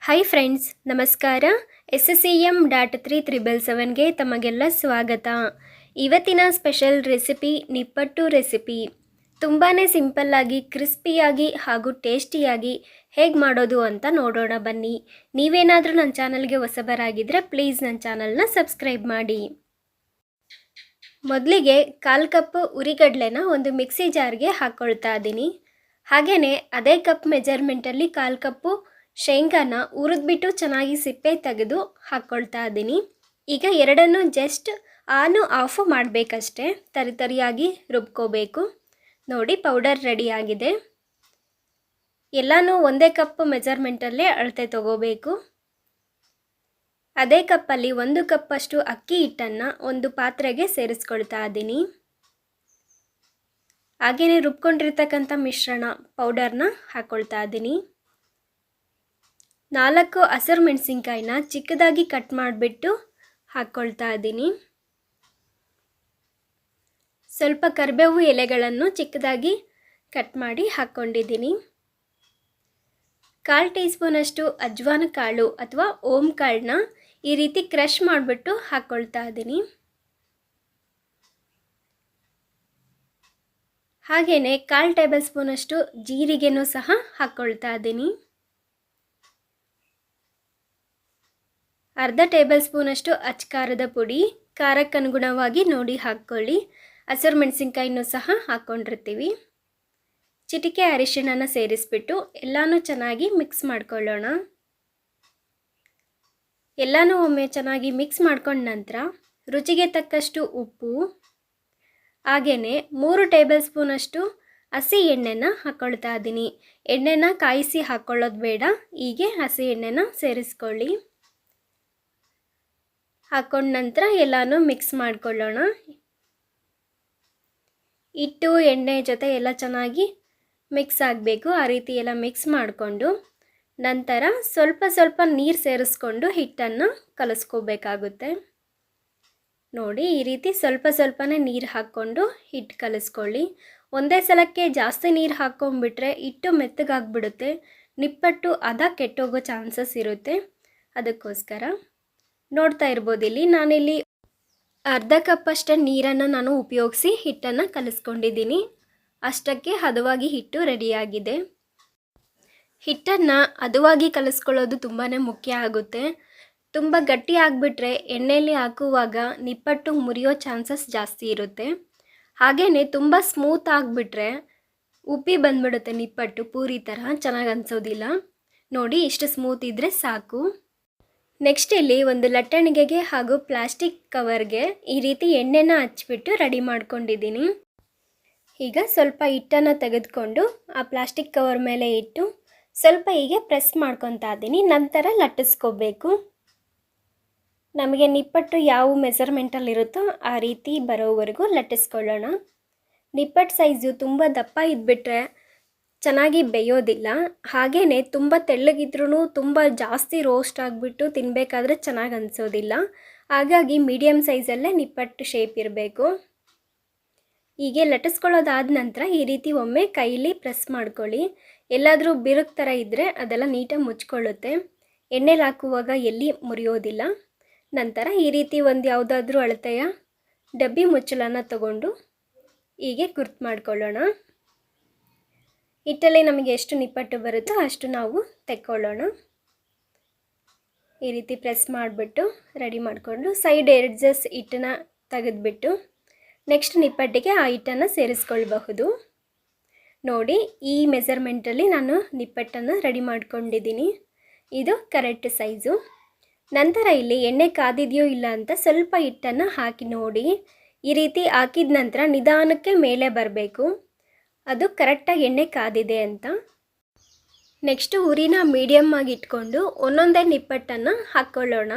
Hi friends, ನಮಸ್ಕಾರ. SSEM DAT 3 777ಗೆ ತಮಗೆಲ್ಲ ಸ್ವಾಗತ. ಇವತ್ತಿನ ಸ್ಪೆಷಲ್ ರೆಸಿಪಿ ನಿಪ್ಪಟ್ಟು ರೆಸಿಪಿ. ತುಂಬಾ ಸಿಂಪಲ್ಲಾಗಿ, ಕ್ರಿಸ್ಪಿಯಾಗಿ ಹಾಗೂ ಟೇಸ್ಟಿಯಾಗಿ ಹೇಗೆ ಮಾಡೋದು ಅಂತ ನೋಡೋಣ ಬನ್ನಿ. ನೀವೇನಾದರೂ ನನ್ನ ಚಾನಲ್ಗೆ ಹೊಸಬರಾಗಿದ್ದರೆ ಪ್ಲೀಸ್ ನನ್ನ ಚಾನಲ್ನ ಸಬ್ಸ್ಕ್ರೈಬ್ ಮಾಡಿ. ಮೊದಲಿಗೆ 1/4 ಕಪ್ ಉರಿಗಡಲೆನ ಒಂದು ಮಿಕ್ಸಿ ಜಾರ್ಗೆ ಹಾಕ್ಕೊಳ್ತಾ ಇದ್ದೀನಿ. ಹಾಗೆಯೇ ಅದೇ ಕಪ್ ಮೆಜರ್ಮೆಂಟಲ್ಲಿ 1/4 ಕಪ್ಪು ಶೇಂಗಾನ ಹುರಿದ್ಬಿಟ್ಟು ಚೆನ್ನಾಗಿ ಸಿಪ್ಪೆ ತೆಗೆದು ಹಾಕ್ಕೊಳ್ತಾ ಇದ್ದೀನಿ. ಈಗ ಎರಡನ್ನೂ ಜಸ್ಟ್ ಆನು ಆಫು ಮಾಡಬೇಕಷ್ಟೆ. ತರಿಯಾಗಿ ರುಬ್ಕೋಬೇಕು. ನೋಡಿ, ಪೌಡರ್ ರೆಡಿಯಾಗಿದೆ. ಎಲ್ಲನೂ ಒಂದೇ ಕಪ್ ಮೆಜರ್ಮೆಂಟಲ್ಲೇ ಅಳತೆ ತಗೋಬೇಕು. ಅದೇ ಕಪ್ಪಲ್ಲಿ 1 ಕಪ್ಪಷ್ಟು ಅಕ್ಕಿ ಹಿಟ್ಟನ್ನು ಒಂದು ಪಾತ್ರೆಗೆ ಸೇರಿಸ್ಕೊಳ್ತಾ ಇದ್ದೀನಿ. ಹಾಗೆಯೇ ರುಬ್ಕೊಂಡಿರ್ತಕ್ಕಂಥ ಮಿಶ್ರಣ ಪೌಡರ್ನ ಹಾಕ್ಕೊಳ್ತಾ ಇದ್ದೀನಿ. 4 ಹಸಿರು ಮೆಣಸಿನ್ಕಾಯಿನ ಚಿಕ್ಕದಾಗಿ ಕಟ್ ಮಾಡಿಬಿಟ್ಟು ಹಾಕ್ಕೊಳ್ತಾ ಇದ್ದೀನಿ. ಸ್ವಲ್ಪ ಕರಿಬೇವು ಎಲೆಗಳನ್ನು ಚಿಕ್ಕದಾಗಿ ಕಟ್ ಮಾಡಿ ಹಾಕ್ಕೊಂಡಿದ್ದೀನಿ. 1/4 ಟೀ ಸ್ಪೂನಷ್ಟು ಅಜ್ವಾನ ಕಾಳು ಅಥವಾ ಓಂ ಕಾಳನ್ನ ಈ ರೀತಿ ಕ್ರಷ್ ಮಾಡಿಬಿಟ್ಟು ಹಾಕ್ಕೊಳ್ತಾ ಇದ್ದೀನಿ. ಹಾಗೆಯೇ 1/4 ಟೇಬಲ್ ಸ್ಪೂನಷ್ಟು ಜೀರಿಗೆನೂ ಸಹ ಹಾಕ್ಕೊಳ್ತಾ ಇದ್ದೀನಿ. ಅರ್ಧ ಟೇಬಲ್ ಸ್ಪೂನಷ್ಟು ಅಚ್ಕಾರದ ಪುಡಿ, ಖಾರಕ್ಕನುಗುಣವಾಗಿ ನೋಡಿ ಹಾಕ್ಕೊಳ್ಳಿ. ಹಸಿರು ಮೆಣಸಿನ್ಕಾಯಿನೂ ಸಹ ಹಾಕ್ಕೊಂಡಿರ್ತೀವಿ. ಚಿಟಿಕೆ ಅರಿಶಿಣನ ಸೇರಿಸ್ಬಿಟ್ಟು ಎಲ್ಲನೂ ಚೆನ್ನಾಗಿ ಮಿಕ್ಸ್ ಮಾಡ್ಕೊಳ್ಳೋಣ. ಎಲ್ಲನೂ ಒಮ್ಮೆ ಚೆನ್ನಾಗಿ ಮಿಕ್ಸ್ ಮಾಡ್ಕೊಂಡ ನಂತರ ರುಚಿಗೆ ತಕ್ಕಷ್ಟು ಉಪ್ಪು, ಹಾಗೆಯೇ 3 ಟೇಬಲ್ ಸ್ಪೂನಷ್ಟು ಹಸಿ ಎಣ್ಣೆನ ಹಾಕ್ಕೊಳ್ತಾ ಇದ್ದೀನಿ. ಎಣ್ಣೆನ ಕಾಯಿಸಿ ಹಾಕ್ಕೊಳ್ಳೋದು ಬೇಡ, ಹೀಗೆ ಹಸಿ ಎಣ್ಣೆನ ಸೇರಿಸ್ಕೊಳ್ಳಿ. ಹಾಕ್ಕೊಂಡ ನಂತರ ಎಲ್ಲನೂ ಮಿಕ್ಸ್ ಮಾಡ್ಕೊಳ್ಳೋಣ. ಹಿಟ್ಟು ಎಣ್ಣೆ ಜೊತೆ ಎಲ್ಲ ಚೆನ್ನಾಗಿ ಮಿಕ್ಸ್ ಆಗಬೇಕು. ಆ ರೀತಿ ಎಲ್ಲ ಮಿಕ್ಸ್ ಮಾಡಿಕೊಂಡು ನಂತರ ಸ್ವಲ್ಪ ನೀರು ಸೇರಿಸ್ಕೊಂಡು ಹಿಟ್ಟನ್ನು ಕಲಿಸ್ಕೋಬೇಕಾಗುತ್ತೆ. ನೋಡಿ, ಈ ರೀತಿ ಸ್ವಲ್ಪನೇ ನೀರು ಹಾಕ್ಕೊಂಡು ಹಿಟ್ಟು ಕಲಿಸ್ಕೊಳ್ಳಿ. ಒಂದೇ ಸಲಕ್ಕೆ ಜಾಸ್ತಿ ನೀರು ಹಾಕ್ಕೊಂಡ್ಬಿಟ್ರೆ ಹಿಟ್ಟು ಮೆತ್ತಗಾಗ್ಬಿಡುತ್ತೆ. ನಿಪ್ಪಟ್ಟು ಕೆಟ್ಟೋಗೋ ಚಾನ್ಸಸ್ ಇರುತ್ತೆ. ಅದಕ್ಕೋಸ್ಕರ ನೋಡ್ತಾ ಇರ್ಬೋದು, ಇಲ್ಲಿ ನಾನಿಲ್ಲಿ ಅರ್ಧ ಕಪ್ಪಷ್ಟು ನೀರನ್ನು ನಾನು ಉಪಯೋಗಿಸಿ ಹಿಟ್ಟನ್ನು ಕಲಿಸ್ಕೊಂಡಿದ್ದೀನಿ. ಅಷ್ಟಕ್ಕೆ ಹದವಾಗಿ ಹಿಟ್ಟು ರೆಡಿಯಾಗಿದೆ. ಹಿಟ್ಟನ್ನು ಹದವಾಗಿ ಕಲಿಸ್ಕೊಳ್ಳೋದು ತುಂಬಾ ಮುಖ್ಯ ಆಗುತ್ತೆ. ತುಂಬ ಗಟ್ಟಿ ಆಗಿಬಿಟ್ರೆ ಎಣ್ಣೆಯಲ್ಲಿ ಹಾಕುವಾಗ ನಿಪ್ಪಟ್ಟು ಮುರಿಯೋ ಚಾನ್ಸಸ್ ಜಾಸ್ತಿ ಇರುತ್ತೆ. ಹಾಗೆಯೇ ತುಂಬ ಸ್ಮೂತ್ ಆಗಿಬಿಟ್ರೆ ಉಪ್ಪಿ ಬಂದ್ಬಿಡುತ್ತೆ ನಿಪ್ಪಟ್ಟು, ಪೂರಿ ಥರ ಚೆನ್ನಾಗಿ ಅನಿಸೋದಿಲ್ಲ. ನೋಡಿ, ಇಷ್ಟು ಸ್ಮೂತ್ ಇದ್ದರೆ ಸಾಕು. ನೆಕ್ಸ್ಟ್ ಇಲ್ಲಿ ಒಂದು ಲಟ್ಟಣಿಗೆಗೆ ಹಾಗೂ ಪ್ಲಾಸ್ಟಿಕ್ ಕವರ್ಗೆ ಈ ರೀತಿ ಎಣ್ಣೆನ ಹಚ್ಬಿಟ್ಟು ರೆಡಿ ಮಾಡ್ಕೊಂಡಿದ್ದೀನಿ. ಈಗ ಸ್ವಲ್ಪ ಹಿಟ್ಟನ್ನು ತೆಗೆದುಕೊಂಡು ಆ ಪ್ಲಾಸ್ಟಿಕ್ ಕವರ್ ಮೇಲೆ ಇಟ್ಟು ಸ್ವಲ್ಪ ಹೀಗೆ ಪ್ರೆಸ್ ಮಾಡ್ಕೊತಾ ಇದ್ದೀನಿ. ನಂತರ ಲಟ್ಟಿಸ್ಕೋಬೇಕು. ನಮಗೆ ನಿಪ್ಪಟ್ಟು ಯಾವ ಮೆಜರ್ಮೆಂಟಲ್ಲಿರುತ್ತೋ ಆ ರೀತಿ ಬರೋವರೆಗೂ ಲಟ್ಟಿಸ್ಕೊಳ್ಳೋಣ. ನಿಪ್ಪಟ್ಟು ಸೈಜು ತುಂಬ ದಪ್ಪ ಇದ್ಬಿಟ್ರೆ ಚೆನ್ನಾಗಿ ಬೇಯೋದಿಲ್ಲ. ಹಾಗೆಯೇ ತುಂಬ ತೆಳ್ಳಗಿದ್ರೂ ತುಂಬ ಜಾಸ್ತಿ ರೋಸ್ಟ್ ಆಗಿಬಿಟ್ಟು ತಿನ್ನಬೇಕಾದ್ರೆ ಚೆನ್ನಾಗಿ ಅನಿಸೋದಿಲ್ಲ. ಹಾಗಾಗಿ ಮೀಡಿಯಮ್ ಸೈಜಲ್ಲೇ ನಿಪ್ಪಟ್ಟು ಶೇಪ್ ಇರಬೇಕು. ಹೀಗೆ ಲಟ್ಟಿಸ್ಕೊಳ್ಳೋದಾದ ನಂತರ ಈ ರೀತಿ ಒಮ್ಮೆ ಕೈಲಿ ಪ್ರೆಸ್ ಮಾಡ್ಕೊಳ್ಳಿ. ಎಲ್ಲಾದರೂ ಬಿರುಕು ಥರ ಇದ್ದರೆ ಅದೆಲ್ಲ ನೀಟಾಗಿ ಮುಚ್ಕೊಳ್ಳುತ್ತೆ. ಎಣ್ಣೆಲಿ ಹಾಕುವಾಗ ಎಲ್ಲಿ ಮುರಿಯೋದಿಲ್ಲ. ನಂತರ ಈ ರೀತಿ ಒಂದು ಯಾವುದಾದ್ರೂ ಅಳತೆಯ ಡಬ್ಬಿ ಮುಚ್ಚಳನ ತಗೊಂಡು ಹೀಗೆ ಗುರ್ತು ಮಾಡ್ಕೊಳ್ಳೋಣ. ಹಿಟ್ಟಲ್ಲಿ ನಮಗೆ ಎಷ್ಟು ನಿಪ್ಪಟ್ಟು ಬರುತ್ತೋ ಅಷ್ಟು ನಾವು ತೆಕ್ಕೊಳ್ಳೋಣ. ಈ ರೀತಿ ಪ್ರೆಸ್ ಮಾಡಿಬಿಟ್ಟು ರೆಡಿ ಮಾಡಿಕೊಂಡು ಸೈಡ್ ಎಡ್ಜಸ್ ಹಿಟ್ಟನ್ನು ತೆಗೆದುಬಿಟ್ಟು ನೆಕ್ಸ್ಟ್ ನಿಪ್ಪಟ್ಟಿಗೆ ಆ ಹಿಟ್ಟನ್ನು ಸೇರಿಸ್ಕೊಳ್ಬಹುದು. ನೋಡಿ, ಈ ಮೆಜರ್ಮೆಂಟಲ್ಲಿ ನಾನು ನಿಪ್ಪಟ್ಟನ್ನು ರೆಡಿ ಮಾಡ್ಕೊಂಡಿದ್ದೀನಿ. ಇದು ಕರೆಕ್ಟ್ ಸೈಜು. ನಂತರ ಇಲ್ಲಿ ಎಣ್ಣೆ ಕಾದಿದೆಯೋ ಇಲ್ಲ ಅಂತ ಸ್ವಲ್ಪ ಹಿಟ್ಟನ್ನು ಹಾಕಿ ನೋಡಿ. ಈ ರೀತಿ ಹಾಕಿದ ನಂತರ ನಿಧಾನಕ್ಕೆ ಮೇಲೆ ಬರಬೇಕು. ಅದು ಕರೆಕ್ಟಾಗಿ ಎಣ್ಣೆ ಕಾದಿದೆ ಅಂತ. ನೆಕ್ಸ್ಟು ಉರಿನ ಮೀಡಿಯಮ್ ಆಗಿ ಇಟ್ಕೊಂಡು ಒಂದೊಂದೇ ನಿಪ್ಪಟ್ಟನ್ನು ಹಾಕ್ಕೊಳ್ಳೋಣ.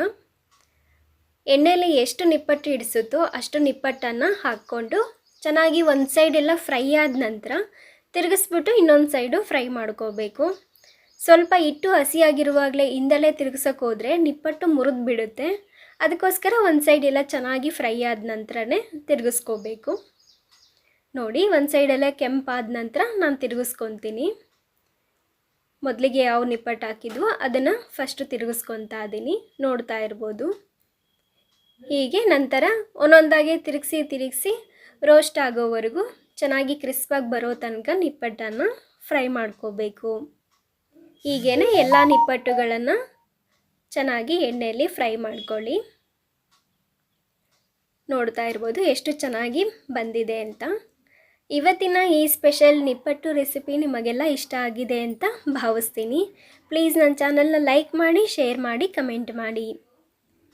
ಎಣ್ಣೆಯಲ್ಲಿ ಎಷ್ಟು ನಿಪ್ಪಟ್ಟು ಹಿಡಿಸುತ್ತೋ ಅಷ್ಟು ನಿಪ್ಪಟ್ಟನ್ನು ಹಾಕ್ಕೊಂಡು ಚೆನ್ನಾಗಿ ಒಂದು ಸೈಡೆಲ್ಲ ಫ್ರೈ ಆದ ನಂತರ ತಿರುಗಿಸ್ಬಿಟ್ಟು ಇನ್ನೊಂದು ಸೈಡು ಫ್ರೈ ಮಾಡ್ಕೋಬೇಕು. ಸ್ವಲ್ಪ ಹಿಟ್ಟು ಹಸಿಯಾಗಿರುವಾಗಲೇ ಹಿಂದಲೇ ತಿರುಗಿಸೋಕೆ ಹೋದರೆ ನಿಪ್ಪಟ್ಟು ಮುರಿದು ಬಿಡುತ್ತೆ. ಅದಕ್ಕೋಸ್ಕರ ಒಂದು ಸೈಡ್ ಎಲ್ಲ ಚೆನ್ನಾಗಿ ಫ್ರೈ ಆದ ನಂತರನೇ ತಿರುಗಿಸ್ಕೋಬೇಕು. ನೋಡಿ, ಒಂದು ಸೈಡೆಲ್ಲ ಕೆಂಪಾದ ನಂತರ ನಾನು ತಿರುಗಿಸ್ಕೊತೀನಿ. ಮೊದಲಿಗೆ ಯಾವ ನಿಪ್ಪಟ್ಟು ಹಾಕಿದ್ವೋ ಅದನ್ನು ಫಸ್ಟು ತಿರುಗಿಸ್ಕೊತಾ ಇದ್ದೀನಿ, ನೋಡ್ತಾ ಇರ್ಬೋದು. ಹೀಗೆ ನಂತರ ಒಂದೊಂದಾಗಿ ತಿರುಗಿಸಿ ರೋಸ್ಟ್ ಆಗೋವರೆಗೂ ಚೆನ್ನಾಗಿ ಕ್ರಿಸ್ಪಾಗಿ ಬರೋ ತನಕ ನಿಪ್ಪಟ್ಟನ್ನು ಫ್ರೈ ಮಾಡ್ಕೋಬೇಕು. ಹೀಗೇ ಎಲ್ಲ ನಿಪ್ಪಟ್ಟುಗಳನ್ನು ಚೆನ್ನಾಗಿ ಎಣ್ಣೆಯಲ್ಲಿ ಫ್ರೈ ಮಾಡ್ಕೊಳ್ಳಿ. ನೋಡ್ತಾ ಇರ್ಬೋದು ಎಷ್ಟು ಚೆನ್ನಾಗಿ ಬಂದಿದೆ ಅಂತ. ಇವತ್ತಿನ ಈ ಸ್ಪೆಷಲ್ ನಿಪ್ಪಟ್ಟು ರೆಸಿಪಿ ನಿಮಗೆಲ್ಲ ಇಷ್ಟ ಆಗಿದೆ ಅಂತ ಭಾವಿಸ್ತೀನಿ. ಪ್ಲೀಸ್ ನನ್ನ ಚಾನಲ್ನ ಲೈಕ್ ಮಾಡಿ, ಶೇರ್ ಮಾಡಿ, ಕಮೆಂಟ್ ಮಾಡಿ.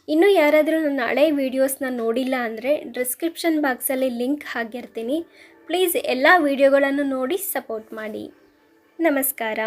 ಇನ್ನೂ ಯಾರಾದರೂ ನನ್ನ ಹಳೆ ವೀಡಿಯೋಸ್ನ ನೋಡಿಲ್ಲ ಅಂದರೆ ಡಿಸ್ಕ್ರಿಪ್ಷನ್ ಬಾಕ್ಸಲ್ಲಿ ಲಿಂಕ್ ಹಾಕಿರ್ತೀನಿ. ಪ್ಲೀಸ್ ಎಲ್ಲ ವೀಡಿಯೋಗಳನ್ನು ನೋಡಿ ಸಪೋರ್ಟ್ ಮಾಡಿ. ನಮಸ್ಕಾರ.